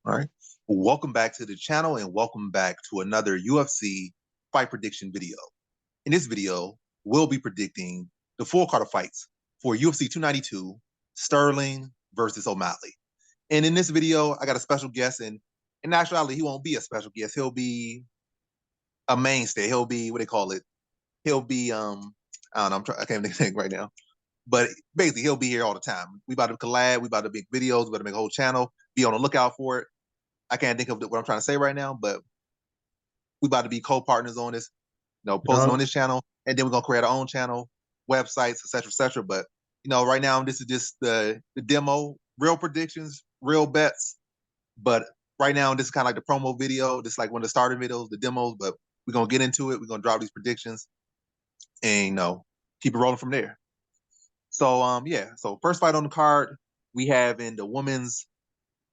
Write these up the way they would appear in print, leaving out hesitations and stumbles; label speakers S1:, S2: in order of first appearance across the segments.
S1: All right. Well, welcome back to the channel and welcome back to another UFC fight prediction video. In this video, we'll be predicting the full card of fights for UFC 292, Sterling versus O'Malley. And in this video, I got a special guest, and in actuality, he won't be a special guest. He'll be a mainstay. He'll be, what they call it? He'll be, I don't know, I can't think right now. But basically, he'll be here all the time. We about to collab, we about to make videos, we about to make a whole channel. Be on the lookout for it. I can't think of what I'm trying to say right now, but we about to be co-partners on this, posting on this channel, and then we're gonna create our own channel, websites, etc., etc. But right now this is just the demo, real predictions, real bets. But right now this is kind of like the promo video, just like one of the starter videos, the demos. But we're gonna get into it. We're gonna drop these predictions, and keep it rolling from there. So yeah. So first fight on the card, we have in the women's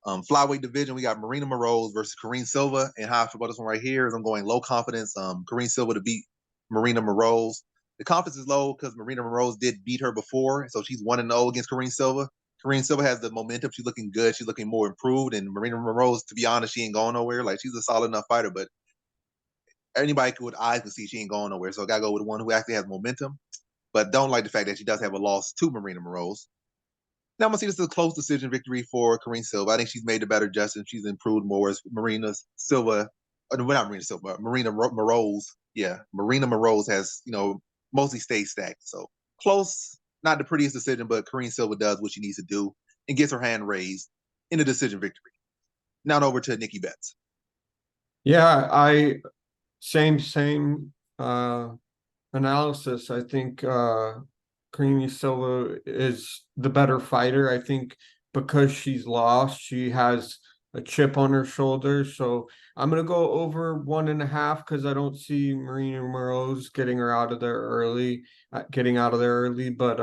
S1: flyweight division, we got Marina Moroz versus Karine Silva. And how I feel about this one right here is I'm going low confidence. Karine Silva to beat Marina Moroz. The confidence is low because Marina Moroz did beat her before, so she's 1-0 against Karine Silva. Karine Silva has the momentum. She's looking good. She's looking more improved. And Marina Moroz, to be honest, she ain't going nowhere. Like, she's a solid enough fighter, but anybody with eyes can see she ain't going nowhere. So I got to go with one who actually has momentum, but don't like the fact that she does have a loss to Marina Moroz. Now I'm gonna see this as a close decision victory for Karine Silva. I think she's made a better adjustment. She's improved more as Marina Silva, not Marina Silva, Marina Moroz. Yeah, Marina Moroz has mostly stayed stacked. So close, not the prettiest decision, but Karine Silva does what she needs to do and gets her hand raised in a decision victory. Now over to NickyBets.
S2: Yeah, I same analysis. I think Karine Silva is the better fighter. I think because she's lost, she has a chip on her shoulder. So I'm gonna go over 1.5 because I don't see Marina Moroz getting out of there early. But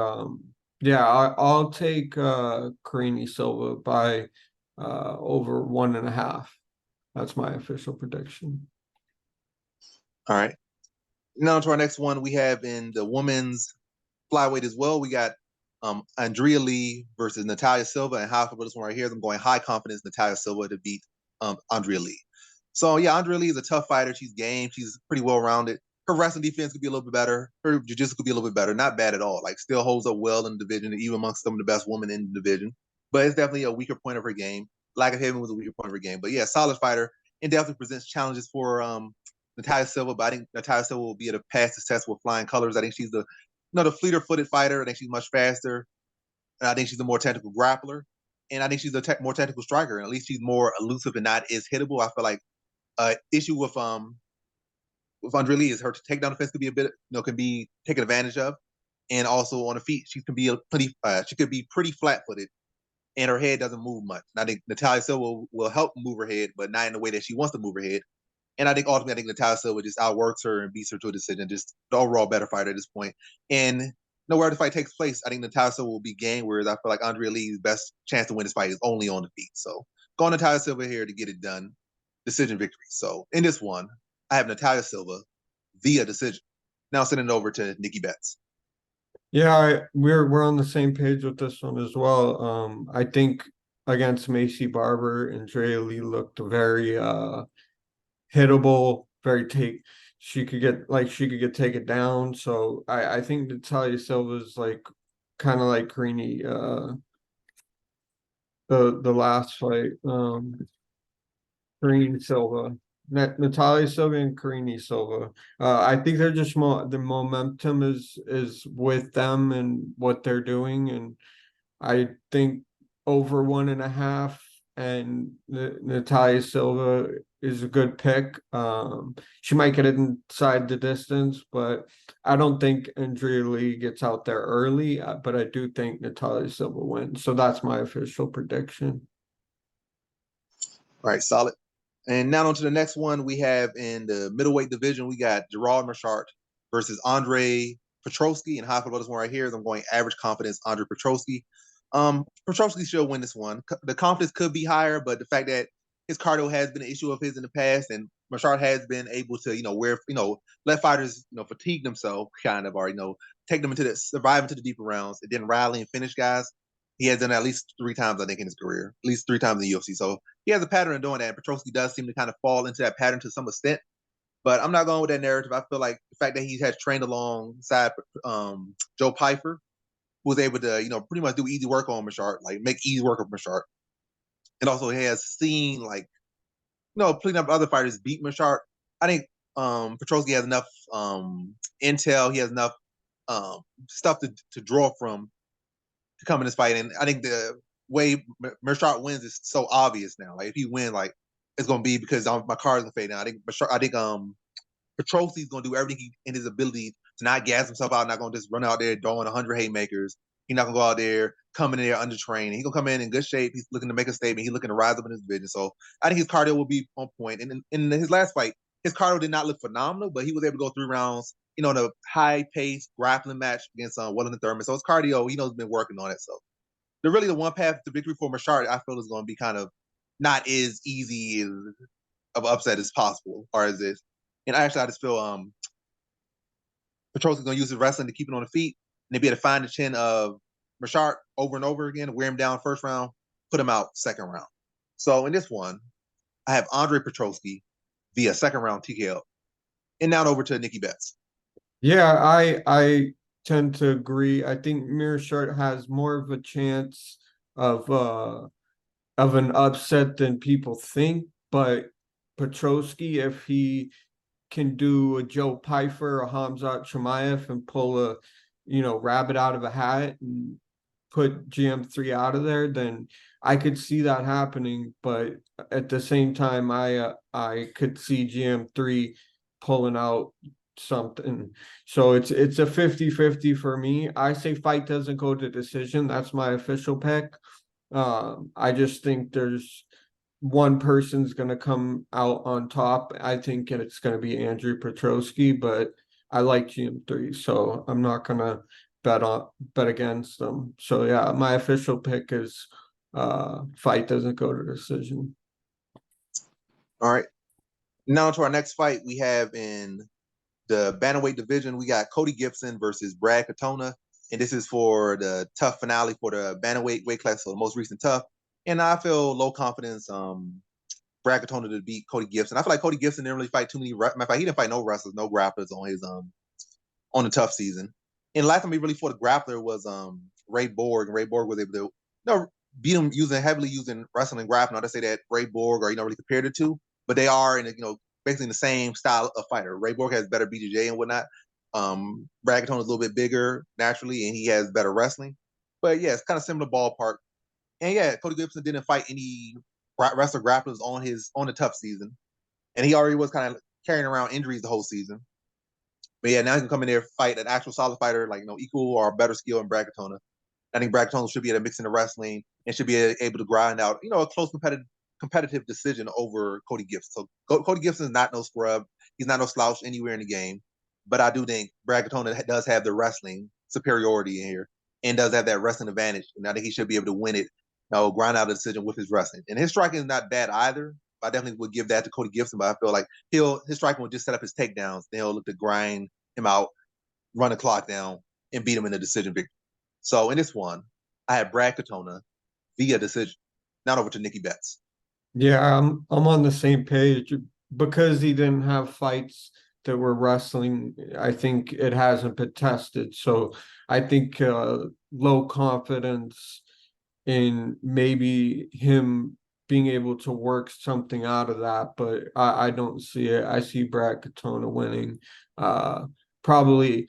S2: yeah, I'll take Karine Silva by over 1.5. That's my official prediction.
S1: All right. Now to our next one, we have in the women's flyweight as well. We got Andrea Lee versus Natalia Silva. And how I feel about this one right here is I'm going high confidence Natalia Silva to beat Andrea Lee. So yeah, Andrea Lee is a tough fighter. She's game. She's pretty well rounded. Her wrestling defense could be a little bit better. Her jiu-jitsu could be a little bit better. Not bad at all. Like, still holds up well in the division, even amongst some of the best women in the division. But it's definitely a weaker point of her game. Lack of heaven was a weaker point of her game. But yeah, solid fighter, and definitely presents challenges for Natalia Silva. But I think Natalia Silva will be able to pass this test with flying colors. I think she's the fleeter-footed fighter. I think she's much faster, and I think she's a more technical grappler, and I think she's a more technical striker. And at least she's more elusive and not as hittable. I feel like issue with Andrea Lee is her takedown defense could be a bit, can be taken advantage of, and also on the feet she can be she could be pretty flat-footed, and her head doesn't move much. And I think Natalia Silva will help move her head, but not in the way that she wants to move her head. And I think ultimately, Natalia Silva just outworks her and beats her to a decision. Just the overall better fighter at this point. And where the fight takes place, I think Natalia Silva will be game, whereas I feel like Andrea Lee's best chance to win this fight is only on the feet. So going Natalia Silva here to get it done. Decision victory. So in this one, I have Natalia Silva via decision. Now sending it over to NickyBets.
S2: Yeah, we're on the same page with this one as well. I think against Macy Barber, Andrea Lee looked very hittable, she could get taken down. So I think Natalia Silva's like kind of like Karine the last fight. Karine Silva. Natalia Silva and Karine Silva. I think they're just the momentum is with them and what they're doing, and I think over 1.5 and Natalia Silva is a good pick. She might get it inside the distance, but I don't think Andrea Lee gets out there early. But I do think Natalia Silva wins. So that's my official prediction.
S1: All right, solid. And now on to the next one. We have in the middleweight division, we got Gerald Meerschaert versus Andre Petroski. And how I feel about this one right here is I'm going average confidence Andre Petroski. Petroski should win this one. The confidence could be higher, but the fact that his cardio has been an issue of his in the past, and Meerschaert has been able to, let fighters, fatigue themselves kind of, or, take them survive into the deeper rounds, and then rally and finish guys. He has done it at least 3 times, I think, in his career, at least 3 times in the UFC. So he has a pattern of doing that. And Petroski does seem to kind of fall into that pattern to some extent. But I'm not going with that narrative. I feel like the fact that he has trained alongside Joe Pyfer, who was able to, pretty much do easy work on Meerschaert, like make easy work of Meerschaert. And also he has seen, like, putting up other fighters beat Meerschaert. I think Petroski has enough intel. He has enough stuff to draw from to come in this fight. And I think the way Meerschaert wins is so obvious now. Like, if he wins, like, it's going to be because my card is going to fade now. I think Petroski's going to do everything in his ability to not gas himself out, not going to just run out there throwing 100 haymakers. He's not going to go out there coming in there undertrained. He's going to come in good shape. He's looking to make a statement. He's looking to rise up in his division. So I think his cardio will be on point. And in his last fight, his cardio did not look phenomenal, but he was able to go 3 rounds, in a high-paced grappling match against Wellington Thurman. So his cardio, he's been working on it. So the one path to victory for Meerschaert, I feel, is going to be kind of not as easy of an upset as possible, or as this. And I just feel Petroski's going to use his wrestling to keep it on the feet, and be able to find the chin of Meerschaert over and over again, wear him down first round, put him out second round. So in this one, I have Andre Petroski via second round TKO. And now over to NickyBets.
S2: Yeah, I tend to agree. I think Meerschaert has more of a chance of an upset than people think, but Petroski, if he can do a Joe Pyfer or Khamzat Chimaev and pull a rabbit out of a hat and put GM3 out of there, then I could see that happening. But at the same time, I could see GM3 pulling out something. So it's a 50-50 for me. I say fight doesn't go to decision. That's my official pick. I just think there's one person's going to come out on top. I think it's going to be Andrew Petroski, but I like GM3, so I'm not going to bet against them. So yeah, my official pick is fight doesn't go to decision.
S1: All right. Now to our next fight, we have in the bantamweight division, we got Cody Gibson versus Brad Katona. And this is for the tough finale for the bantamweight weight class, so the most recent tough. And I feel low confidence Brad Katona to beat Cody Gibson. I feel like Cody Gibson didn't really fight too many. He didn't fight no wrestlers, no grapplers on his on the tough season. And the last time he really fought a grappler was Ray Borg, and Ray Borg was able to beat him heavily using wrestling and grappling. Not to say that Ray Borg are really compared the two, but they are in basically in the same style of fighter. Ray Borg has better BJJ and whatnot. Brad Katona is a little bit bigger naturally, and he has better wrestling. But yeah, it's kind of similar ballpark. And yeah, Cody Gibson didn't fight any wrestler grapplers on the tough season, and he already was kind of carrying around injuries the whole season. But yeah, now he can come in there and fight an actual solid fighter, like equal or better skill in Brad Katona. I think Brad Katona should be able to mix in the wrestling and should be able to grind out, a close competitive decision over Cody Gibson. So Cody Gibson is not no scrub. He's not no slouch anywhere in the game. But I do think Brad Katona does have the wrestling superiority in here and does have that wrestling advantage. And I think he should be able to win it, grind out a decision with his wrestling. And his striking is not bad either. I definitely would give that to Cody Gibson, but I feel like his striking will just set up his takedowns. Then he'll look to grind him out, run the clock down, and beat him in the decision victory. So in this one, I had Brad Katona via decision. Now over to NickyBets.
S2: Yeah, I'm on the same page. Because he didn't have fights that were wrestling, I think it hasn't been tested. So I think low confidence in maybe him being able to work something out of that, but I don't see it. I see Brad Katona winning. Probably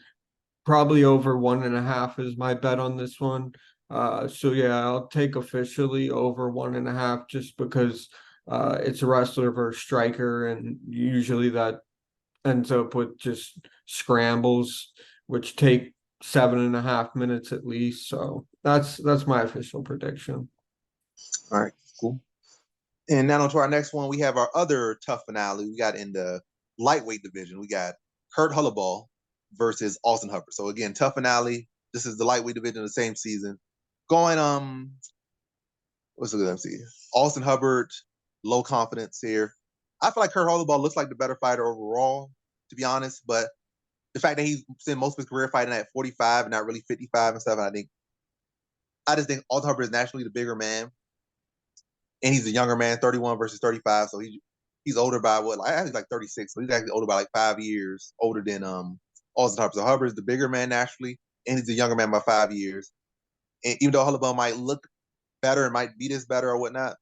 S2: over 1.5 is my bet on this one. So yeah, I'll take officially over 1.5 just because it's a wrestler versus striker, and usually that ends up with just scrambles, which take 7.5 minutes at least. So that's my official prediction.
S1: All right, cool. And now on to our next one, we have our other tough finale. We got in the lightweight division. We got Kurt Holobaugh versus Austin Hubbard. So again, tough finale. This is the lightweight division of the same season. Going let's look at them. See, Austin Hubbard, low confidence here. I feel like Kurt Holobaugh looks like the better fighter overall, to be honest. But the fact that he's spent most of his career fighting at 45 and not really 55 and stuff, I think I just think Austin Hubbard is naturally the bigger man, and he's a younger man, 31 versus 35. So he's older by what? I think he's like 36, so he's actually older by like 5 years older than Austin Hubbard. So Hubbard is the bigger man naturally, and he's a younger man by 5 years. And even though Holobaugh might look better and might beat us better or whatnot,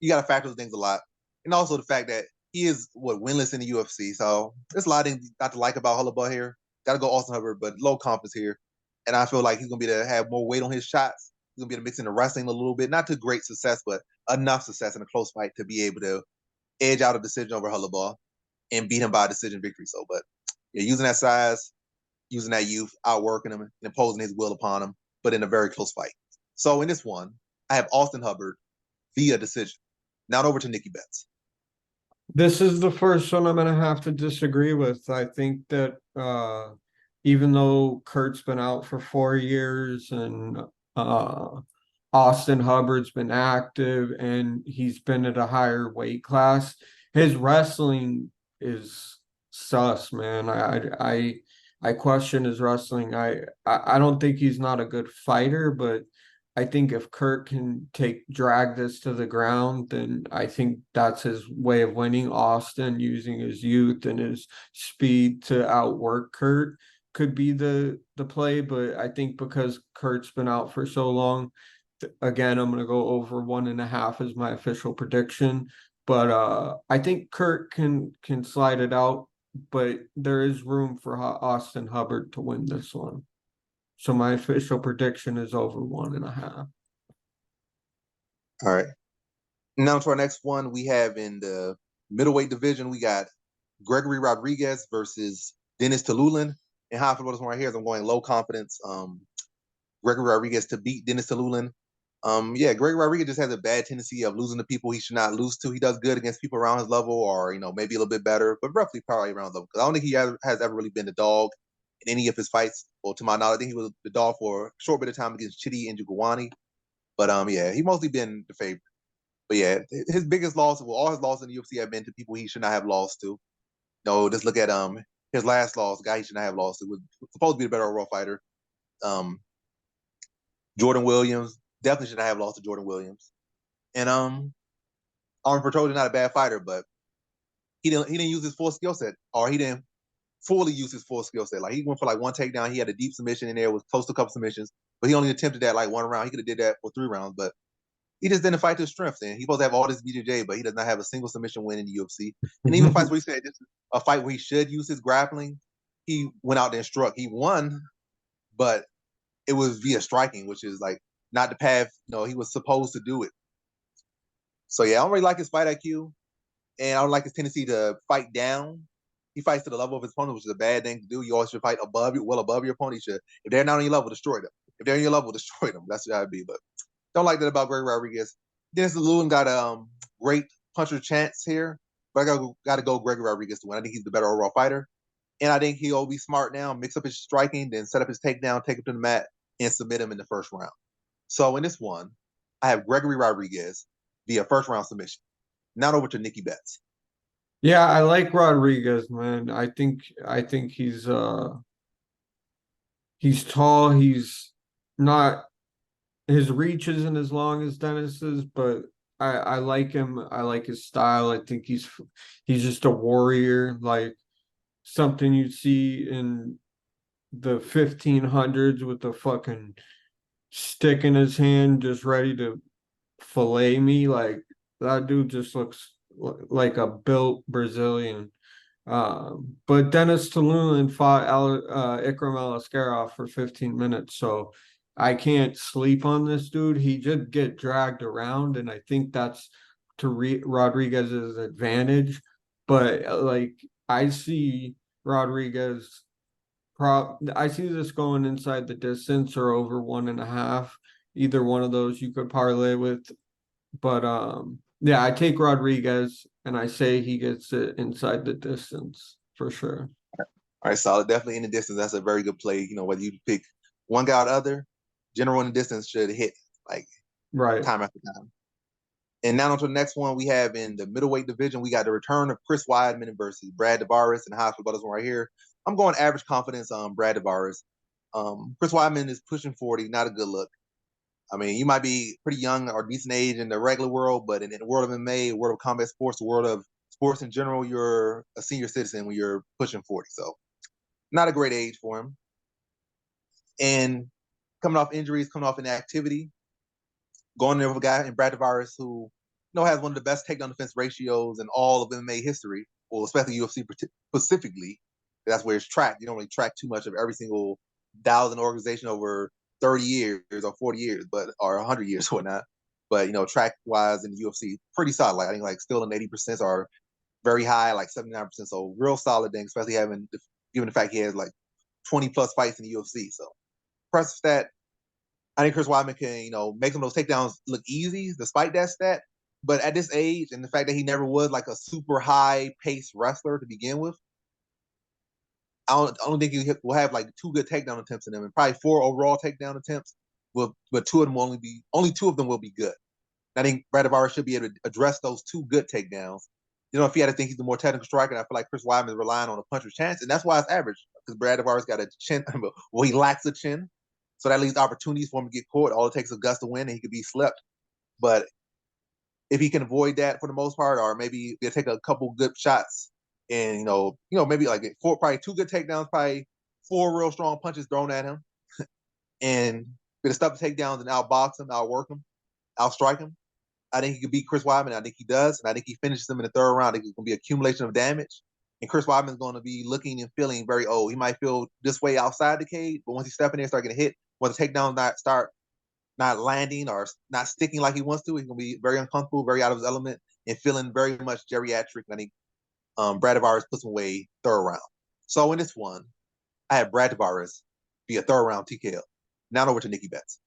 S1: you got to factor those things a lot, and also the fact that he is winless in the UFC. So there's a lot of things not to like about Holobaugh here. Got to go Austin Hubbard, but low confidence here, and I feel like he's gonna be able to have more weight on his shots. He's gonna be able to mix in the wrestling a little bit, not to great success, but enough success in a close fight to be able to edge out a decision over Holobaugh and beat him by a decision victory. So, but yeah, using that size, using that youth, outworking him and imposing his will upon him, but in a very close fight. So in this one, I have Austin Hubbard via decision. Now over to NickyBets.
S2: This is the first one I'm gonna have to disagree with. I think that even though Kurt's been out for 4 years and Austin Hubbard's been active and he's been at a higher weight class, his wrestling is sus, man. I question his wrestling. I don't think he's not a good fighter, but I think if Kurt can drag this to the ground, then I think that's his way of winning. Austin using his youth and his speed to outwork Kurt could be the play, but I think because Kurt's been out for so long, again, I'm gonna go over 1.5 as my official prediction. But I think Kurt can slide it out, but there is room for Austin Hubbard to win this one. So my official prediction is over 1.5.
S1: All right. Now to our next one, we have in the middleweight division, we got Gregory Rodrigues versus Dennis Tiuliulin. And how I feel about this one right here is I'm going low confidence. Gregory Rodrigues to beat Dennis Tiuliulin. Yeah, Gregory Rodrigues just has a bad tendency of losing to people he should not lose to. He does good against people around his level, or maybe a little bit better, but roughly probably around his level. Because I don't think he has ever really been the dog in any of his fights. Well, to my knowledge, I think he was the dog for a short bit of time against Chidi and Jugawani. But yeah, he mostly been the favorite. But yeah, his biggest loss, all his losses in the UFC have been to people he should not have lost to. No, just look at his last loss, the guy he should not have lost to, was supposed to be the better overall fighter. Jordan Williams definitely should not have lost to Jordan Williams. And Armin Petroski not a bad fighter, but he didn't use his full skill set, or he didn't fully use his full skill set. Like he went for like one takedown, he had a deep submission in there, was close to a couple submissions, but he only attempted that like one round. He could have did that for 3 rounds, but he just didn't fight to his strengths. And he's supposed to have all this BJJ, but he does not have a single submission win in the UFC. And even fights where he said this is a fight where he should use his grappling, he went out there and struck. He won, but it was via striking, which is like not the path he was supposed to do it. So yeah, I don't really like his fight IQ, and I don't like his tendency to fight down. He fights to the level of his opponent, which is a bad thing to do. You always should fight above your opponent. If they're not on your level, destroy them. If they're on your level, destroy them. That's what I'd be. But don't like that about Gregory Rodrigues. Dennis Tiuliulin got a great puncher chance here, but I got to go Gregory Rodrigues to win. I think he's the better overall fighter, and I think he'll be smart now, mix up his striking, then set up his takedown, take him to the mat, and submit him in the first round. So in this one, I have Gregory Rodrigues via first round submission. Now over to NickyBets.
S2: Yeah, I like Rodrigues, man. I think he's tall. He's not, his reach isn't as long as Dennis's, but I like him. I like his style. I think he's just a warrior, like something you'd see in the 1500s with a fucking stick in his hand, just ready to fillet me. Like that dude just looks like a built Brazilian. But Dennis Tiuliulin fought Ikram Aliskerov for 15 minutes, so I can't sleep on this dude. He just get dragged around, and I think that's to Rodriguez's advantage. But like I see Rodrigues, I see this going inside the distance or over 1.5. Either one of those you could parlay with. But yeah, I take Rodrigues and I say he gets it inside the distance for sure.
S1: All right, solid. Definitely in the distance. That's a very good play. Whether you pick one guy or the other, general in the distance should hit like
S2: right
S1: time after time. And now on to the next one, we have in the middleweight division, we got the return of Chris Weidman versus Brad Tavares, and how I feel about this one right here. I'm going average confidence on Brad Tavares. Chris Weidman is pushing 40, not a good look. I mean, you might be pretty young or decent age in the regular world, but in the world of MMA, world of combat sports, the world of sports in general, you're a senior citizen when you're pushing 40. So not a great age for him. And coming off injuries, coming off inactivity, going there with a guy in Brad Tavares who has one of the best takedown defense ratios in all of MMA history, well, especially UFC specifically. That's where it's tracked. You don't really track too much of every single thousand organization over 30 years or 40 years, or 100 years or whatnot. But track wise in the UFC, pretty solid. Like I think still in 80% are very high, like 79%. So real solid thing, especially given the fact he has like 20 plus fights in the UFC. So impressive stat. I think Chris Weidman can, make some of those takedowns look easy despite that stat. But at this age and the fact that he never was like a super high pace wrestler to begin with, I don't think he will have like 2 good takedown attempts in him, and probably 4 overall takedown attempts. But 2 of them only 2 of them will be good. I think Brad Tavares should be able to address those 2 good takedowns. If he had to think he's the more technical striker, I feel like Chris Weidman is relying on a puncher's chance, and that's why it's average. Because Brad Tavares got a chin, well, he lacks a chin, so that leaves opportunities for him to get caught. All it takes is a gust to win, and he could be slept. But if he can avoid that for the most part, or maybe he'll take a couple good shots, and maybe like probably 2 good takedowns, probably 4 real strong punches thrown at him, and get stuff to takedowns and outbox him, outwork him, outstrike him. I think he could beat Chris Weidman. I think he does, and I think he finishes him in the 3rd round. I think it's going to be accumulation of damage, and Chris Weidman's going to be looking and feeling very old. He might feel this way outside the cage, but once he step in there and start getting hit, once the takedowns start not landing or not sticking like he wants to, he's going to be very uncomfortable, very out of his element, and feeling very much geriatric. I think Brad Tavares puts him away 3rd round. So in this one, I had Brad Tavares be a 3rd round TKO. Now over to NickyBets.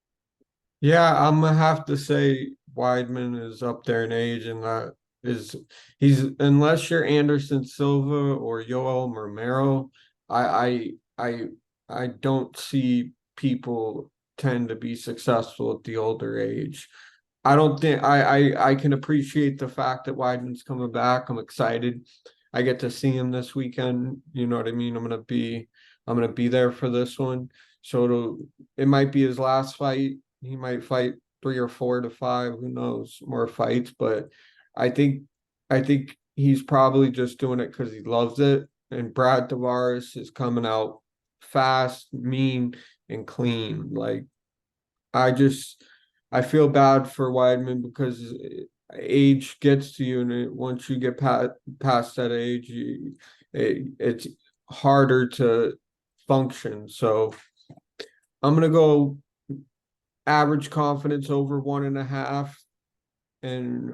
S2: Yeah, I'm gonna have to say Weidman is up there in age, and he's unless you're Anderson Silva or Yoel Romero, I I I don't see people tend to be successful at the older age. I don't think I can appreciate the fact that Weidman's coming back. I'm excited. I get to see him this weekend. You know what I mean? I'm gonna be there for this one. So it might be his last fight. He might fight 3 or 4 to 5, who knows, more fights. But I think he's probably just doing it because he loves it. And Brad Tavares is coming out fast, mean, and clean. Like I feel bad for Weidman because age gets to you, and once you get past that age, it's harder to function. So I'm gonna go average confidence over 1.5, and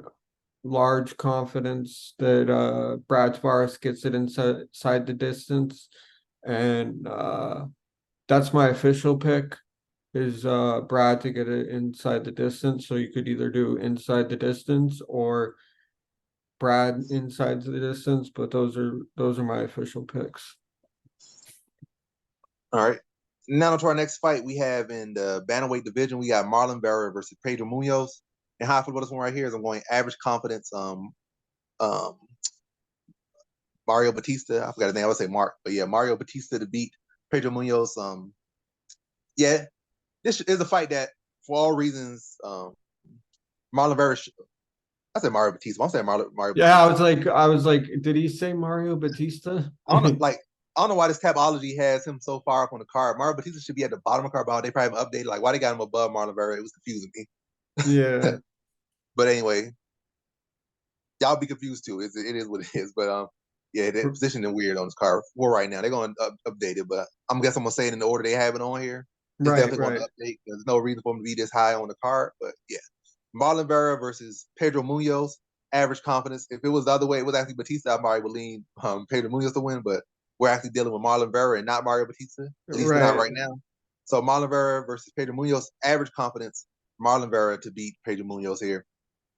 S2: large confidence that Brad Tavares gets it inside the distance, and that's my official pick. Is Brad to get it inside the distance. So you could either do inside the distance or Brad inside the distance, but those are my official picks.
S1: All right. Now to our next fight, we have in the bantamweight division, we got Marlon Vera versus Pedro Munhoz. And how I feel about this one right here is I'm going average confidence. Mario Bautista, I forgot his name. I would say Mark, but yeah, Mario Bautista to beat Pedro Munhoz. Yeah, this is a fight that, for all reasons, Marlon Vera. I said Mario Bautista. I'm saying Mario.
S2: Yeah,
S1: Bautista.
S2: I was like, did he say Mario Bautista?
S1: I don't know, I don't know why this Tapology has him so far up on the card. Mario Bautista should be at the bottom of the card, but they probably haven't updated. Like, why they got him above Marlon Vera? It was confusing me.
S2: Yeah.
S1: But anyway, y'all be confused too. It is what it is. But yeah, they're positioning weird on this card for right now. They're going to update it, but I'm guessing I'm gonna say it in the order they have it on here. It's definitely going to update. There's no reason for them to be this high on the card, but yeah. Marlon Vera versus Pedro Munhoz, average confidence. If it was the other way, it was actually Bautista, I probably would lean Pedro Munhoz to win, but we're actually dealing with Marlon Vera and not Mario Bautista, at least not right now. So Marlon Vera versus Pedro Munhoz, average confidence, Marlon Vera to beat Pedro Munhoz here.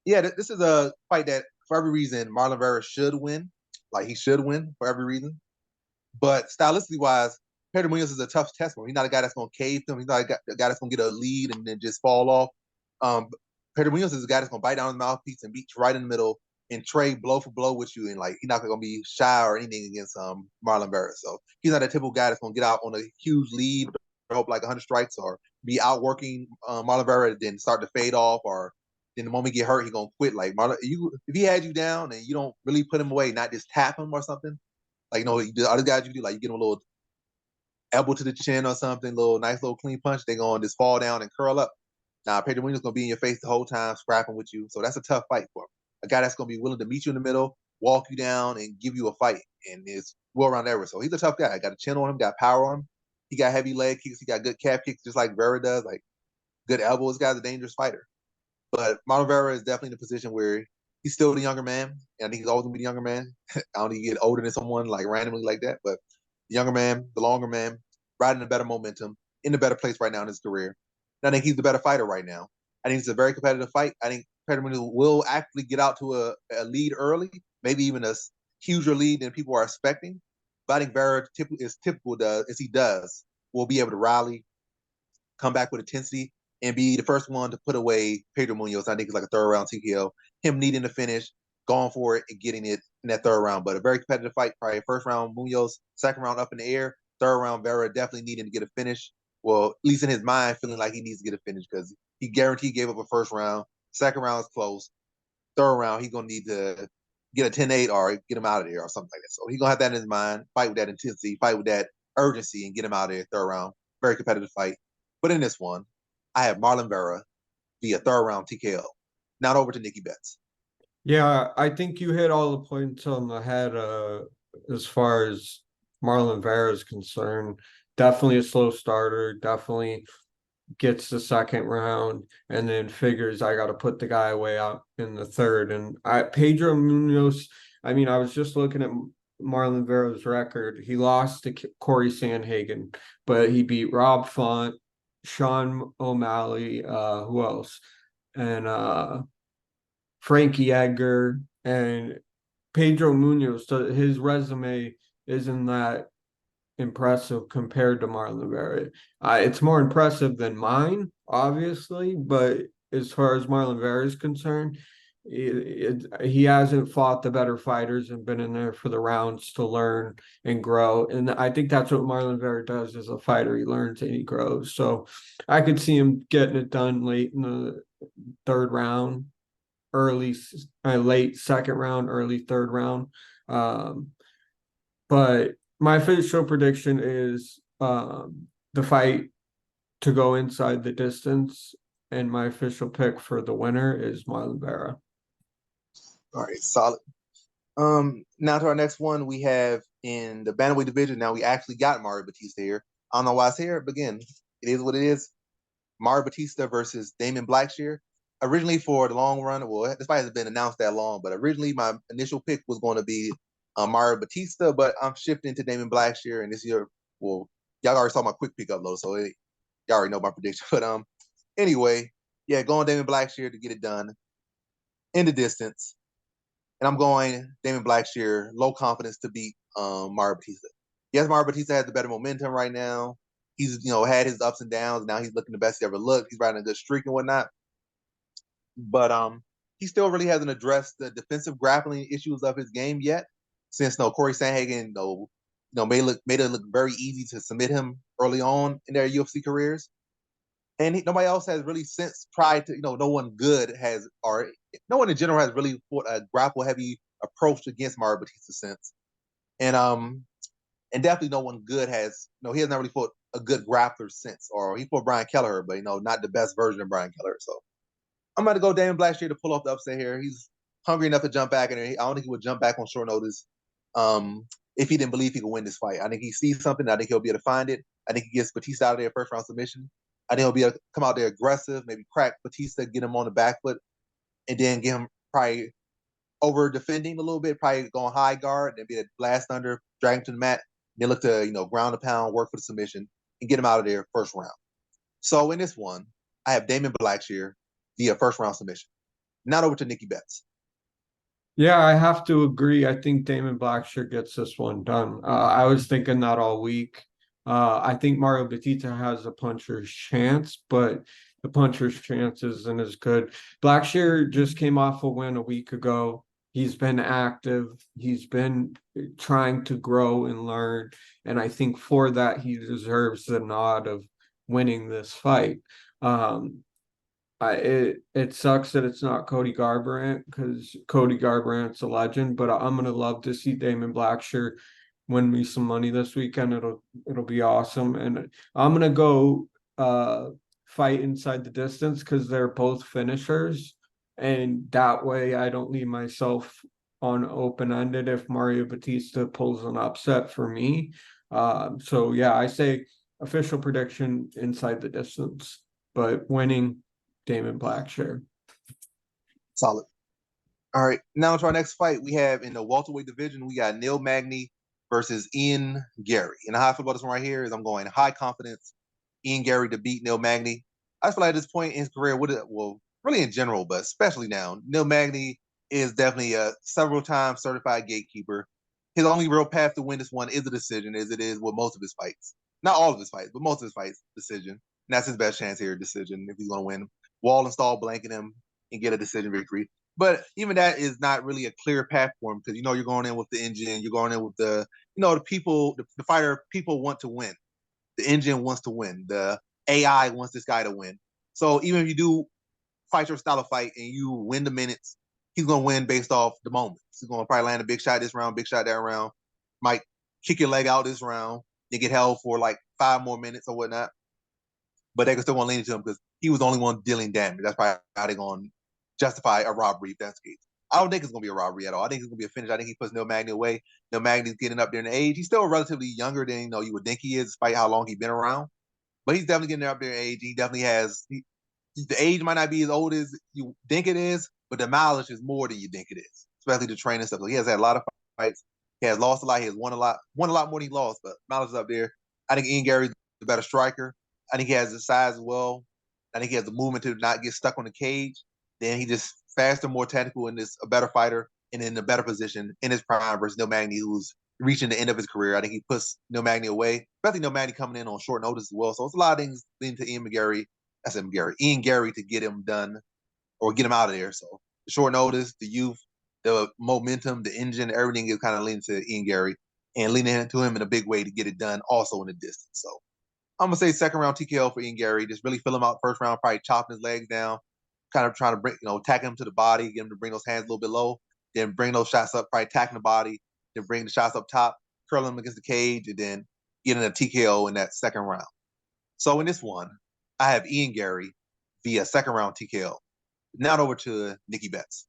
S1: Yeah, this is a fight that, for every reason, Marlon Vera should win. Like, he should win for every reason. But stylistically-wise, Pedro Munhoz is a tough test for him. He's not a guy that's going to cave to him. He's not a guy that's going to get a lead and then just fall off. Pedro Munhoz is a guy that's going to bite down his mouthpiece and beat you right in the middle and trade blow for blow with you. And, like, he's not going to be shy or anything against Marlon Vera. So he's not a typical guy that's going to get out on a huge lead or hope like 100 strikes or be outworking Marlon Vera, then start to fade off, or then the moment he get hurt, he gonna quit. Like Marlon, if he had you down and you don't really put him away, not just tap him or something, like the other guys you do, like you get him a little elbow to the chin or something, nice little clean punch, they gonna just fall down and curl up. Now Pedro Munhoz gonna be in your face the whole time, scrapping with you. So that's a tough fight for him. A guy that's gonna be willing to meet you in the middle, walk you down, and give you a fight, and is well around everywhere. So he's a tough guy. Got a chin on him, got power on him. He got heavy leg kicks. He got good calf kicks, just like Vera does. Like good elbows. This guy's a dangerous fighter. But Marlon Vera is definitely in a position where he's still the younger man. And I think he's always gonna be the younger man. I don't think he get older than someone like randomly like that. But the younger man, the longer man, riding a better momentum, in a better place right now in his career. And I think he's the better fighter right now. I think it's a very competitive fight. I think Pedro Munhoz will actually get out to a lead early, maybe even a huger lead than people are expecting. But I think Vera is typical as he does, will be able to rally, come back with intensity, and be the first one to put away Pedro Munhoz. I think it's like a third round TKO. Him needing to finish, going for it, and getting it in that third round. But a very competitive fight. Probably first round Munhoz, second round up in the air, third round Vera definitely needing to get a finish. Well, at least in his mind, feeling like he needs to get a finish because he guaranteed gave up a first round. Second round is close. Third round, he's going to need to get a 10-8 or get him out of there or something like that. So he's going to have that in his mind, fight with that intensity, fight with that urgency, and get him out of there third round. Very competitive fight. But in this one, I have Marlon Vera via third round TKO. Now over to NickyBets.
S2: Yeah, I think you hit all the points on the head as far as Marlon Vera is concerned. Definitely a slow starter, definitely gets the second round and then figures I got to put the guy away out in the third. And Pedro Munhoz, I mean, I was just looking at Marlon Vera's record. He lost to Corey Sandhagen, but he beat Rob Font, Sean O'Malley, who else? And Frankie Edgar and Pedro Munhoz. So his resume isn't that impressive compared to Marlon Vera. It's more impressive than mine, obviously, but as far as Marlon Vera is concerned, he hasn't fought the better fighters and been in there for the rounds to learn and grow. And I think that's what Marlon Vera does as a fighter. He learns and he grows. So I could see him getting it done late in the third round, late second round, early third round. But my official prediction is the fight to go inside the distance, and my official pick for the winner is Marlon Vera.
S1: All right, solid. Now to our next one, we have in the bantamweight division. Now we actually got Mario Bautista here. I don't know why it's here, but again, it is what it is. Mario Bautista versus Damon Blackshear. Originally for the long run, well, this fight hasn't been announced that long, but originally my initial pick was going to be Mario Bautista, but I'm shifting to Damon Blackshear, and this year, well, y'all already saw my quick pick upload, so y'all already know my prediction. But anyway, yeah, going Damon Blackshear to get it done in the distance. And I'm going Damon Blackshear, low confidence to beat Mario Bautista. Yes, Mario Bautista has the better momentum right now. He's had his ups and downs. Now he's looking the best he ever looked. He's riding a good streak and whatnot. But he still really hasn't addressed the defensive grappling issues of his game yet. Since Corey Sandhagen made it look very easy to submit him early on in their UFC careers. And nobody else has really since tried to, no one good has, or no one in general has really fought a grapple-heavy approach against Mario Bautista since. And definitely no one good has, he hasn't really fought a good grappler since. Or he fought Brian Kelleher, but, not the best version of Brian Kelleher. So I'm going to go Damon Blackshear to pull off the upset here. He's hungry enough to jump back, and I don't think he would jump back on short notice if he didn't believe he could win this fight. I think he sees something. I think he'll be able to find it. I think he gets Bautista out of there first round submission. I think he'll be able to come out there aggressive, maybe crack Bautista, get him on the back foot, and then get him probably over defending a little bit, probably going high guard, and be a blast under, drag him to the mat, then look to ground the pound, work for the submission, and get him out of there first round. So in this one, I have Damon Blackshear via first round submission. Now over to NickyBets.
S2: Yeah, I have to agree. I think Damon Blackshear gets this one done. I was thinking that all week. I think Mario Bautista has a puncher's chance, but the puncher's chance isn't as good. Blackshear just came off a win a week ago. He's been active. He's been trying to grow and learn. And I think for that, he deserves the nod of winning this fight. It sucks that it's not Cody Garbrandt because Cody Garbrandt's a legend, but I'm gonna love to see Damon Blackshear win me some money this weekend. It'll be awesome, and I'm gonna go fight inside the distance because they're both finishers, and that way I don't leave myself on open-ended if Mario Bautista pulls an upset for me. So yeah, I say official prediction inside the distance, but winning Damon Blackshear.
S1: Solid. All right, now to our next fight. We have in the welterweight division, we got Magny versus Ian Garry. And how I feel about this one right here is I'm going high confidence Ian Garry to beat Magny. I feel like at this point in his career, well, really in general, but especially now, Magny is definitely a several-time certified gatekeeper. His only real path to win this one is a decision, as it is with most of his fights. Not all of his fights, but most of his fights, decision. And that's his best chance here, decision, if he's going to win. Wall and stall blanket him and get a decision victory. But even that is not really a clear path for him because, you're going in with the engine. You're going in with the people, the fighter people want to win. The engine wants to win. The AI wants this guy to win. So even if you do fight your style of fight and you win the minutes, he's going to win based off the moments. He's going to probably land a big shot this round, big shot that round. Might kick your leg out this round. Then get held for like 5 more minutes or whatnot. But they can still want to lean into him because he was the only one dealing damage. That's probably how they're going to justify a robbery if that's the case. I don't think it's going to be a robbery at all. I think it's going to be a finish. I think he puts Magny away. Magny's getting up there in age. He's still relatively younger than you would think he is, despite how long he's been around. But he's definitely getting up there in age. He definitely has. The age might not be as old as you think it is, but the mileage is more than you think it is, especially the training stuff. So he has had a lot of fights. He has lost a lot. He has won a lot more than he lost, but mileage is up there. I think Ian Garry's the better striker. I think he has the size as well. I think he has the movement to not get stuck on the cage. Then he just faster, more technical, and is a better fighter and in a better position in his prime versus Magny, who's reaching the end of his career. I think he puts Magny away, especially Magny coming in on short notice as well. So it's a lot of things leading to Ian Garry to get him done or get him out of there. So the short notice, the youth, the momentum, the engine, everything is kind of leaning to Ian Garry and leaning into him in a big way to get it done also in the distance. So I'm going to say second round TKO for Ian Garry. Just really fill him out first round, probably chopping his legs down, kind of trying to bring, attacking him to the body, get him to bring those hands a little bit low, then bring those shots up, probably attacking the body, then bring the shots up top, curl him against the cage, and then getting a TKO in that second round. So in this one, I have Ian Garry via second round TKO. Now over to NickyBets.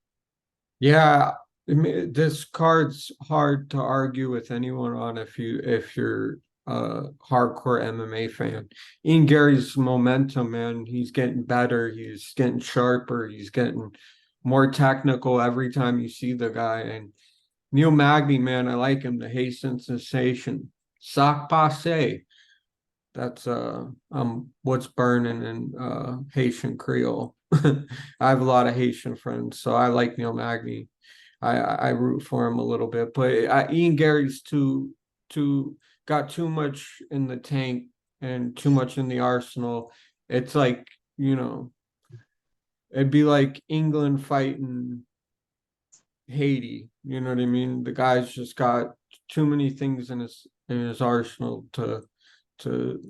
S2: Yeah, this card's hard to argue with anyone on if you're a hardcore MMA fan. Ian Garry's momentum, man, he's getting better, he's getting sharper, he's getting more technical every time you see the guy. And Magny, man, I like him, the Haitian sensation. Sac passe. That's what's burning in Haitian Creole. I have a lot of Haitian friends, so I like Magny. I root for him a little bit, but Ian Garry's got too much in the tank and too much in the arsenal. It's like, it'd be like England fighting Haiti. You know what I mean? The guy's just got too many things in his arsenal to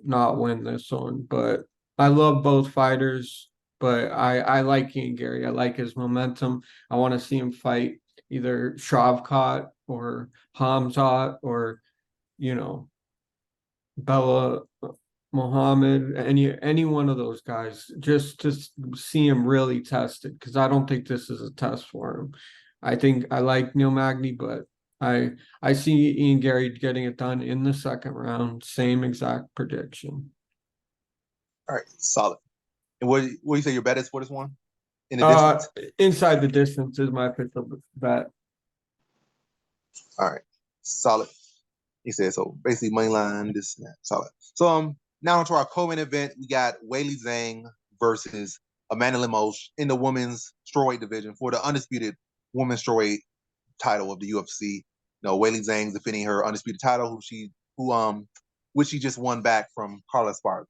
S2: not win this one. But I love both fighters, but I like Ian Garry. I like his momentum. I want to see him fight either Shavkat or Hamzat or, Bella Muhammad, any one of those guys, just to see him really tested, because I don't think this is a test for him. I think I like Magny, but I see Ian Garry getting it done in the second round. Same exact prediction.
S1: All right, solid. And what do you say your bet is for this one? In the distance?
S2: Inside the distance is my official bet.
S1: All right, solid. He said so. Basically, money line, this and that. Solid. So now onto our co-main event, we got Weili Zhang versus Amanda Lemos in the women's strawweight division for the undisputed women's strawweight title of the UFC. Weili Zhang's defending her undisputed title, which she just won back from Carla Esparza.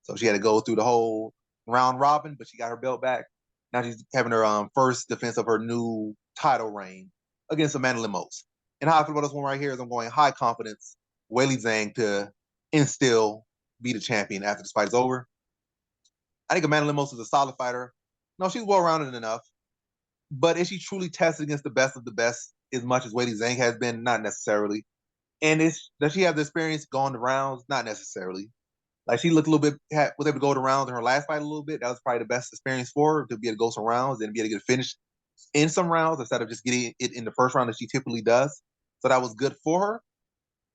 S1: So she had to go through the whole round robin, but she got her belt back. Now she's having her first defense of her new title reign against Amanda Lemos. And how I feel about this one right here is I'm going high confidence, Weili Zhang to instill be the champion after this fight is over. I think Amanda Lemos is a solid fighter. No, she's well-rounded enough. But is she truly tested against the best of the best as much as Weili Zhang has been? Not necessarily. And does she have the experience going the rounds? Not necessarily. Like she looked a little bit, was able to go the rounds in her last fight a little bit. That was probably the best experience for her, to be able to go some rounds and be able to get a finish in some rounds instead of just getting it in the first round that she typically does. So that was good for her.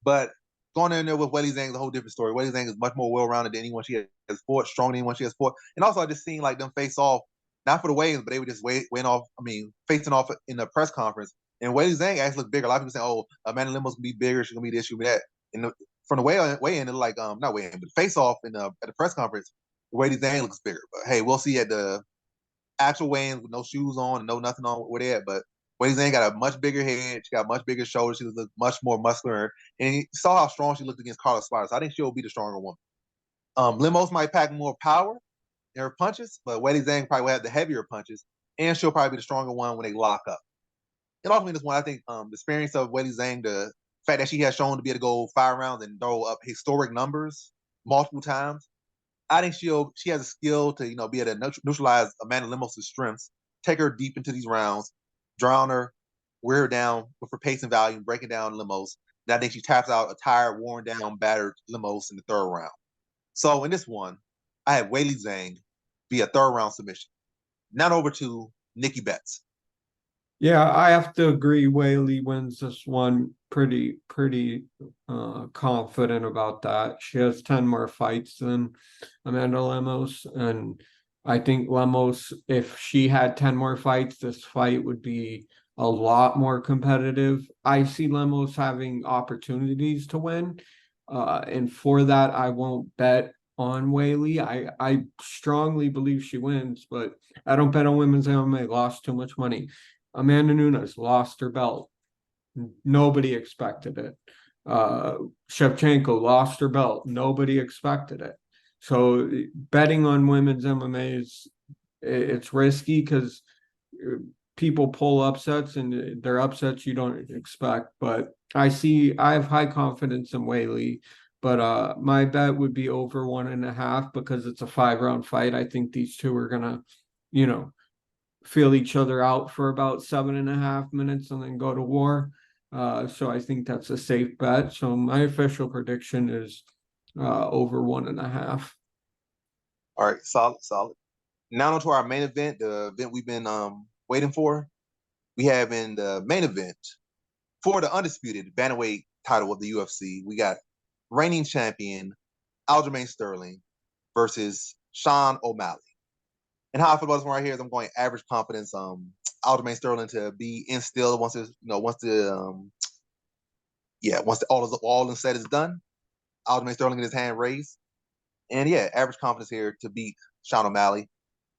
S1: But going in there with Weili Zhang is a whole different story. Weili Zhang is much more well-rounded than anyone she has fought, stronger than anyone she has fought. And also, I just seen like them face off, not for the weigh-ins, but they were just facing off in the press conference. And Weili Zhang actually looked bigger. A lot of people saying, "Oh, Amanda Lemos gonna be bigger. She's gonna be this, she'll be that." And from the weigh-in, it like not weigh-in, but face-off at the press conference, Weili Zhang looks bigger. But hey, we'll see at the actual weigh-ins with no shoes on and no nothing on where they at. But Weili Zhang got a much bigger head. She got much bigger shoulders. She looked much more muscular. And you saw how strong she looked against Carla Esparza. So I think she'll be the stronger one. Lemos might pack more power in her punches, but Weili Zhang probably will have the heavier punches, and she'll probably be the stronger one when they lock up. And ultimately, this one, I think the experience of Weili Zhang, the fact that she has shown to be able to go 5 rounds and throw up historic numbers multiple times, I think she has a skill to be able to neutralize Amanda Lemos' strengths, take her deep into these rounds, drown her, wear her down with her pace and volume, breaking down Lemos. And I think she taps out a tired, worn down, battered Lemos in the 3rd round. So in this one, I had Weili Zhang be a 3rd round submission. Now over to NickyBets.
S2: Yeah, I have to agree. Weili wins this one pretty confident about that. She has 10 more fights than Amanda Lemos, and I think Lemos, if she had 10 more fights, this fight would be a lot more competitive. I see Lemos having opportunities to win, and for that, I won't bet on Weili. I strongly believe she wins, but I don't bet on women's MMA. Lost too much money. Amanda Nunes lost her belt. Nobody expected it. Shevchenko lost her belt. Nobody expected it. So betting on women's MMA it's risky because people pull upsets and they're upsets you don't expect. But I have high confidence in Weili, but my bet would be over 1.5 because it's a 5-round fight. I think these two are gonna, feel each other out for about 7.5 minutes and then go to war. So I think that's a safe bet. So my official prediction is over 1.5.
S1: All right, solid. Now on to our main event, the event we've been waiting for. We have in the main event for the undisputed bantamweight title of the UFC, we got reigning champion Aljamain Sterling versus Sean O'Malley. And how I feel about this one right here is I'm going average confidence. Aljamain Sterling to be instilled once all is said is done. Aljamain Sterling get his hand raised, and yeah, average confidence here to beat Sean O'Malley.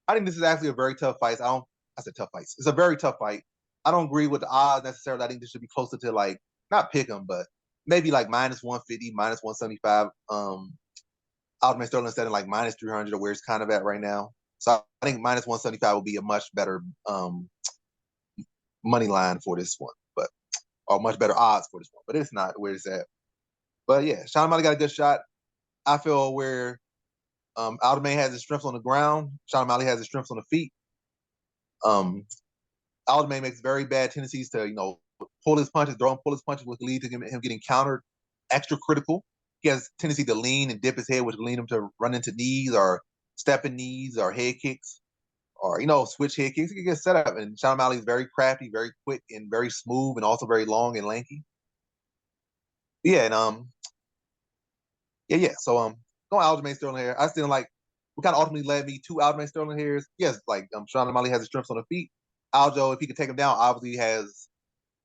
S1: I think this is actually a very tough fight. I said tough fights. It's a very tough fight. I don't agree with the odds necessarily. I think this should be closer to like not pick 'em, but maybe like -150, -175. Aljamain Sterling instead of like -300 or where it's kind of at right now. So I think -175 will be a much better money line for this one, or much better odds for this one. But it's not where it's at. But yeah, Sean O'Malley got a good shot. I feel where Aljamain has his strengths on the ground, Sean O'Malley has his strengths on the feet. Aljamain makes very bad tendencies to pull his punches, pull his punches, which lead to him getting countered extra critical. He has a tendency to lean and dip his head, which lead him to run into knees or stepping knees or head kicks or, switch head kicks. He can get set up. And Sean O'Malley is very crafty, very quick, and very smooth, and also very long and lanky. Yeah, and So going Aljamain Sterling here, I still like what kind of ultimately led me to Aljamain Sterling here is yes, like Sean O'Malley has his strengths on the feet. Aljo, if he can take him down, obviously has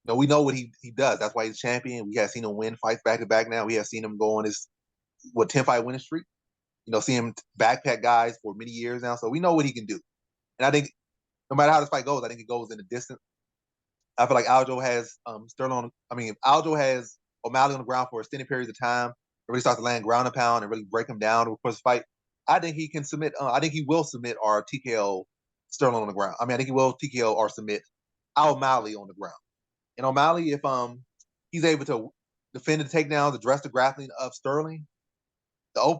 S1: we know what he does. That's why he's champion. We have seen him win fights back to back now. We have seen him go on his 10-fight winning streak. See him backpack guys for many years now. So we know what he can do. And I think no matter how this fight goes, I think it goes in the distance. I feel like Aljo has Aljo has O'Malley on the ground for extended periods of time, really starts to land ground and pound and really break him down for the fight. I think he can submit. I think he will submit or TKO Sterling on the ground. I think he will TKO or submit O'Malley on the ground. And O'Malley, if he's able to defend the takedowns, address the grappling of Sterling,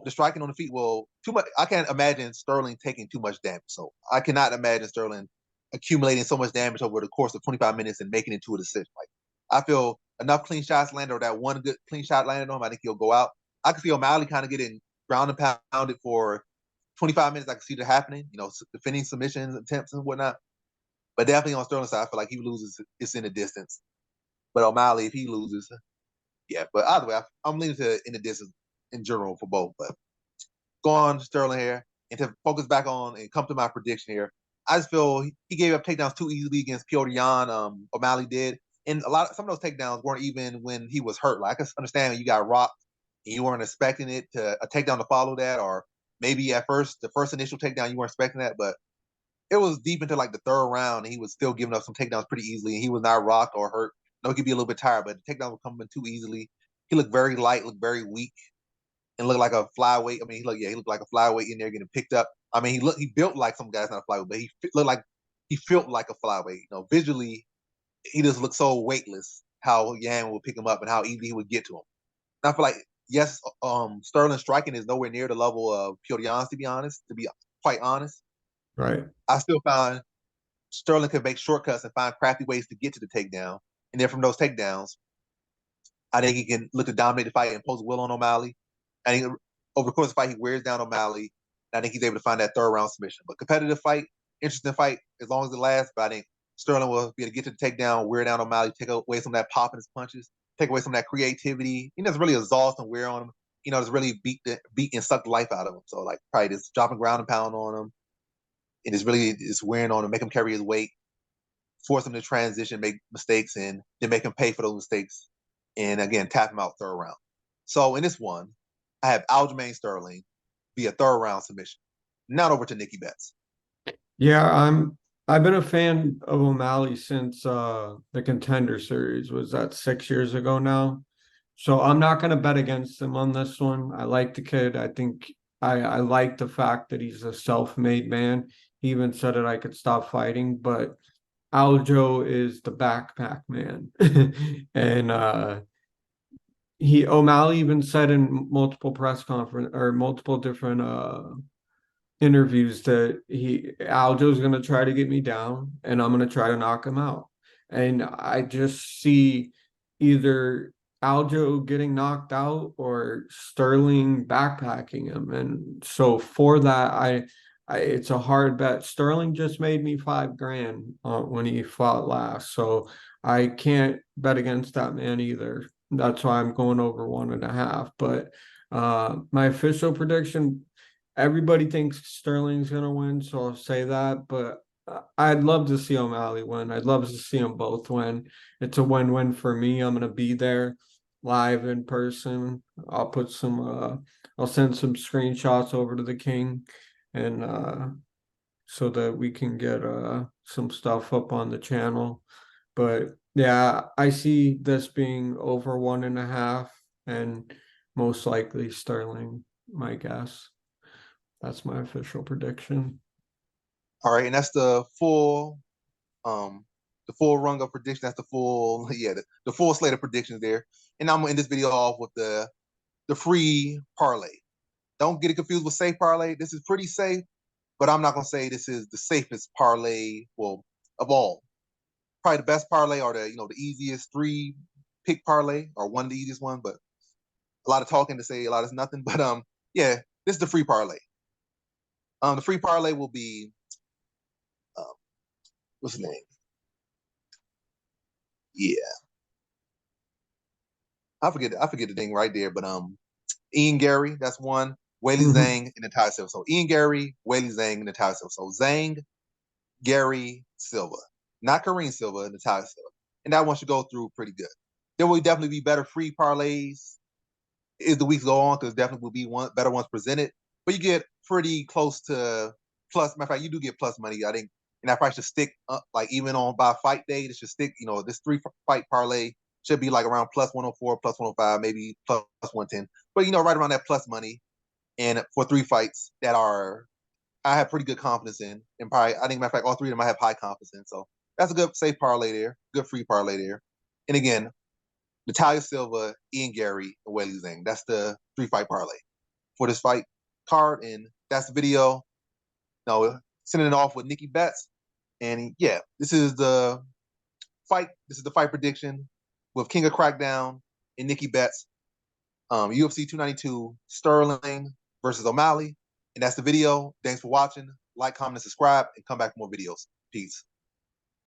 S1: the striking on the feet will too much. I can't imagine Sterling taking too much damage. So I cannot imagine Sterling accumulating so much damage over the course of 25 minutes and making it to a decision. Like I feel enough clean shots landed, or that one good clean shot landed on him, I think he'll go out. I can see O'Malley kind of getting ground and pounded for 25 minutes. I can see that happening, defending submissions, attempts, and whatnot. But definitely on Sterling's side, I feel like he loses, it's in the distance. But O'Malley, if he loses, yeah. But either way, I'm leaning to in the distance in general for both. But go on Sterling here, and to focus back on and come to my prediction here, I just feel he gave up takedowns too easily against Tiuliulin. O'Malley did, and some of those takedowns weren't even when he was hurt. Like I can understand when you got rocked and you weren't expecting a takedown to follow that, or maybe at first the first initial takedown you weren't expecting that, but it was deep into like the third round, and he was still giving up some takedowns pretty easily, and he was not rocked or hurt. No, he could be a little bit tired, but the takedowns were coming too easily. He looked very light, looked very weak, and looked like a flyweight. I mean, he looked like a flyweight in there getting picked up. I mean, he built like some guys, not a flyweight, but he looked like he felt like a flyweight. Visually, he just looked so weightless. How Yan would pick him up and how easy he would get to him. And I feel like yes, Sterling striking is nowhere near the level of Tiuliulin, to be honest. To be quite honest,
S2: Right.
S1: I still find Sterling could make shortcuts and find crafty ways to get to the takedown, and then from those takedowns, I think he can look to dominate the fight and impose will on O'Malley. I think over the course of the fight, he wears down O'Malley. And I think he's able to find that third round submission. But competitive fight, interesting fight, as long as it lasts. But I think Sterling will be able to get to the takedown, wear down O'Malley, take away some of that pop in his punches, take away some of that creativity. He doesn't really exhaust and wear on him. Just really beat and suck the life out of him. So like probably just dropping ground and pound on him. And it's really just wearing on him, make him carry his weight, force him to transition, make mistakes, and then make him pay for those mistakes. And again, tap him out third round. So in this one, I have Aljamain Sterling via third round submission. Now over to NickyBets.
S2: Yeah, I've been a fan of O'Malley since the Contender Series. Was that 6 years ago now? So I'm not going to bet against him on this one. I like the kid. I think I like the fact that he's a self-made man. He even said it, I could stop fighting, but Aljo is the backpack man. And O'Malley even said in multiple press conference or multiple different interviews that Aljo's going to try to get me down and I'm going to try to knock him out. And I just see either Aljo getting knocked out or Sterling backpacking him. And so for that, it's a hard bet. Sterling just made me $5,000 when he fought last. So I can't bet against that man either. That's why I'm going over 1.5. But my official prediction, everybody thinks Sterling's going to win, so I'll say that. But I'd love to see O'Malley win. I'd love to see them both win. It's a win-win for me. I'm going to be there live in person. I'll send some screenshots over to the King, and so that we can get some stuff up on the channel. But yeah, I see this being over 1.5, and most likely Sterling, my guess. That's my official prediction.
S1: All right, and that's the full rung of predictions. That's the full, the full slate of predictions there. And I'm gonna end this video off with the free parlay. Don't get it confused with safe parlay. This is pretty safe, but I'm not gonna say this is the safest parlay, of all. Probably the best parlay or the easiest 3-pick parlay, or one of the easiest one, but a lot of talking to say a lot is nothing. But this is the free parlay. The free parlay will be what's his name? Yeah, I forget the thing right there, but Ian Garry, that's one. Weili Zhang and Natalia Silva. So Ian Garry, Weili Zhang, and Natalia Silva. So Zhang, Garry, Silva, not Kareem Silva, Natalia Silva, and that one should go through pretty good. There will definitely be better free parlays as the weeks go on, because definitely will be better ones presented. But you get pretty close to plus. Matter of fact, you do get plus money. I think, and that probably should stick like even on by fight day. It should stick. This 3-fight parlay should be like around plus 104, plus 105, maybe plus 110. But right around that plus money. And for 3 fights that I have pretty good confidence in, and probably I think matter of fact all 3 of them I have high confidence in. So that's a good safe parlay there, good free parlay there. And again, Natalia Silva, Ian Garry, and Weili Zhang. That's the 3-fight parlay. for this fight card, and that's the video. Now, sending it off with NickyBets, and yeah, this is the fight. This is the fight prediction with King of Crackdown and NickyBets. UFC 292 Sterling versus O'Malley, and that's the video. Thanks for watching. Like, comment, and subscribe, and come back for more videos. Peace.